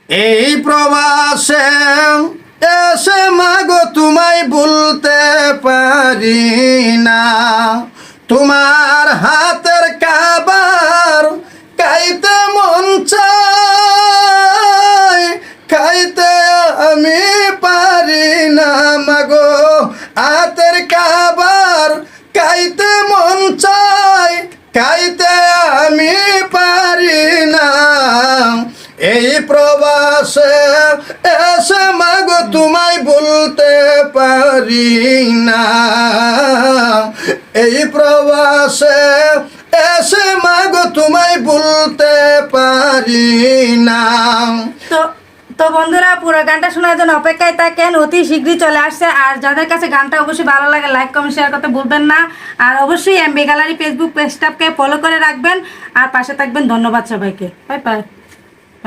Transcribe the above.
এই প্রবাসে এসে মাগো তোমায় ভুলতে পারি না, তোমার হাতের খাবার খাইতে মন চায়, খাইতে আমি পারি না মাগো, হাতের খাবার খাইতে মন চায়, খাইতে আমি পারি না। এই প্রবাসে এসে মাগো তোমায় ভুলতে পারি না, এই প্রবাসে এসে মাগো তোমায় ভুলতে পারি না। তো তো বন্ধুরা, পুরো গানটা শোনার জন্য অপেক্ষায় থাকেন, অতি শীঘ্রই চলে আসছে। আর যাদের কাছে গানটা অবশ্যই ভালো লাগে লাইক কমেন্ট শেয়ার করতে ভুলবেন না। আর অবশ্যই এমবি গ্যালারি ফেসবুক পেজটাকে ফলো করে রাখবেন আর পাশে থাকবেন। ধন্যবাদ সবাইকে, বাই বাই।